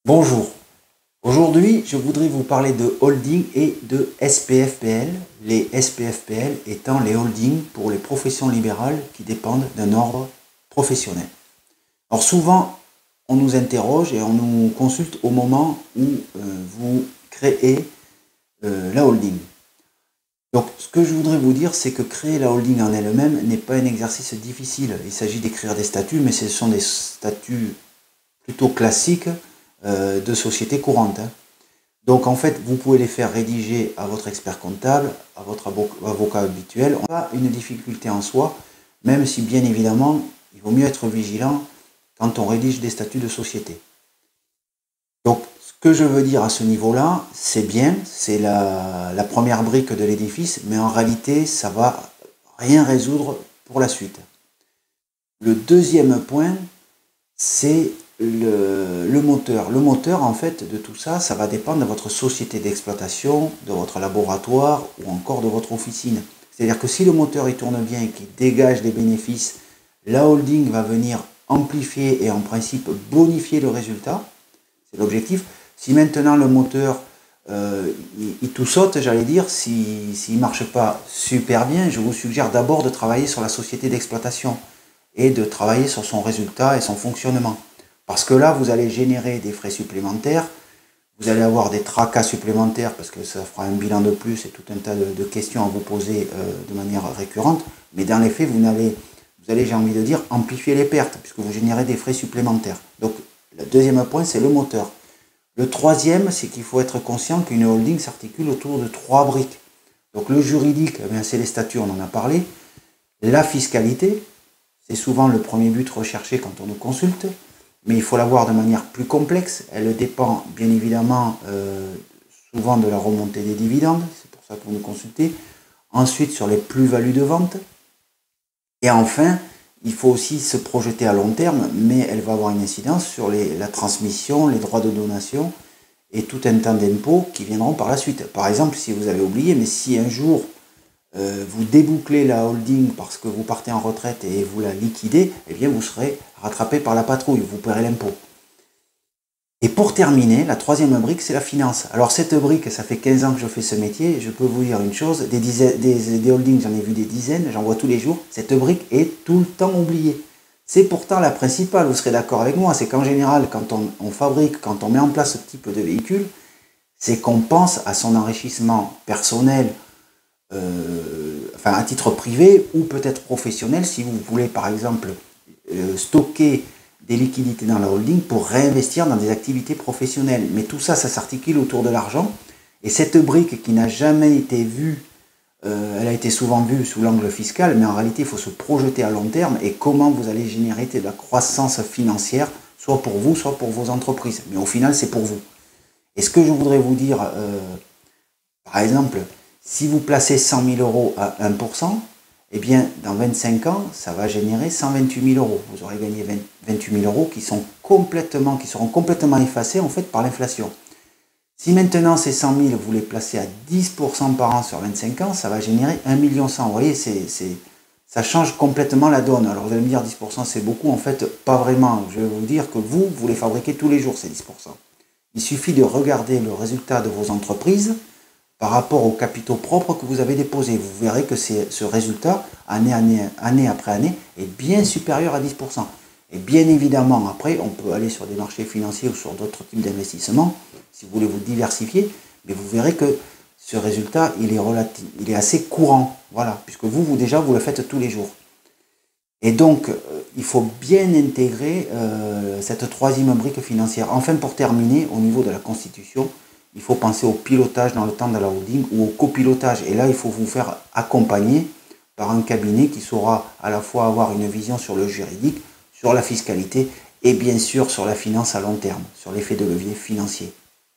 Bonjour, aujourd'hui je voudrais vous parler de holding et de SPFPL, les SPFPL étant les holdings pour les professions libérales qui dépendent d'un ordre professionnel. Alors souvent on nous interroge et on nous consulte au moment où vous créez la holding. Donc ce que je voudrais vous dire, c'est que créer la holding en elle-même n'est pas un exercice difficile. Il s'agit d'écrire des statuts, mais ce sont des statuts plutôt classiques de société courante. Donc en fait, vous pouvez les faire rédiger à votre expert comptable, à votre avocat habituel. On n'a pas une difficulté en soi, même si bien évidemment, il vaut mieux être vigilant quand on rédige des statuts de société. Donc ce que je veux dire à ce niveau-là, c'est bien, c'est la première brique de l'édifice, mais en réalité, ça ne va rien résoudre pour la suite. Le deuxième point, c'est le moteur. Le moteur, en fait, de tout ça, ça va dépendre de votre société d'exploitation, de votre laboratoire ou encore de votre officine. C'est-à-dire que si le moteur il tourne bien et qu'il dégage des bénéfices, la holding va venir amplifier et en principe bonifier le résultat. C'est l'objectif. Si maintenant le moteur il tout saute, j'allais dire, s'il ne marche pas super bien, je vous suggère d'abord de travailler sur la société d'exploitation et de travailler sur son résultat et son fonctionnement. Parce que là, vous allez générer des frais supplémentaires, vous allez avoir des tracas supplémentaires parce que ça fera un bilan de plus et tout un tas de questions à vous poser de manière récurrente. Mais dans les faits, vous allez, j'ai envie de dire, amplifier les pertes puisque vous générez des frais supplémentaires. Donc, le deuxième point, c'est le moteur. Le troisième, c'est qu'il faut être conscient qu'une holding s'articule autour de trois briques. Donc, le juridique, c'est les statuts, on en a parlé. La fiscalité, c'est souvent le premier but recherché quand on nous consulte. Mais il faut la voir de manière plus complexe. Elle dépend bien évidemment souvent de la remontée des dividendes, c'est pour ça que vous nous consultez. Ensuite sur les plus-values de vente. Et enfin, il faut aussi se projeter à long terme, mais elle va avoir une incidence sur la transmission, les droits de donation et tout un tas d'impôts qui viendront par la suite. Par exemple, si vous avez oublié, mais si un jour vous débouclez la holding parce que vous partez en retraite et vous la liquidez, eh bien vous serez rattrapé par la patrouille, vous paierez l'impôt. Et pour terminer, la troisième brique, c'est la finance. Alors cette brique, ça fait 15 ans que je fais ce métier, je peux vous dire une chose, des holdings, j'en ai vu des dizaines, j'en vois tous les jours, cette brique est tout le temps oubliée. C'est pourtant la principale, vous serez d'accord avec moi, c'est qu'en général, quand on fabrique, quand on met en place ce type de véhicule, c'est qu'on pense à son enrichissement personnel, à titre privé ou peut-être professionnel, si vous voulez par exemple stocker des liquidités dans la holding pour réinvestir dans des activités professionnelles. Mais tout ça, ça s'articule autour de l'argent. Et cette brique qui n'a jamais été vue, elle a été souvent vue sous l'angle fiscal, mais en réalité, il faut se projeter à long terme et comment vous allez générer de la croissance financière, soit pour vous, soit pour vos entreprises. Mais au final, c'est pour vous. Et ce que je voudrais vous dire, par exemple, si vous placez 100 000 euros à 1%, eh bien, dans 25 ans, ça va générer 128 000 euros. Vous aurez gagné 28 000 euros qui seront complètement effacés en fait par l'inflation. Si maintenant ces 100 000, vous les placez à 10% par an sur 25 ans, ça va générer 1,1 million. Vous voyez, ça change complètement la donne. Alors vous allez me dire 10% c'est beaucoup, en fait pas vraiment. Je vais vous dire que vous les fabriquez tous les jours ces 10%. Il suffit de regarder le résultat de vos entreprises par rapport aux capitaux propres que vous avez déposés. Vous verrez que ce résultat, année après année, est bien supérieur à 10%. Et bien évidemment, après, on peut aller sur des marchés financiers ou sur d'autres types d'investissements, si vous voulez vous diversifier, mais vous verrez que ce résultat, il est assez courant, voilà, puisque vous déjà, vous le faites tous les jours. Et donc, il faut bien intégrer cette troisième brique financière. Enfin, pour terminer, au niveau de la constitution, il faut penser au pilotage dans le temps de la holding ou au copilotage. Et là, il faut vous faire accompagner par un cabinet qui saura à la fois avoir une vision sur le juridique, sur la fiscalité et bien sûr sur la finance à long terme, sur l'effet de levier financier.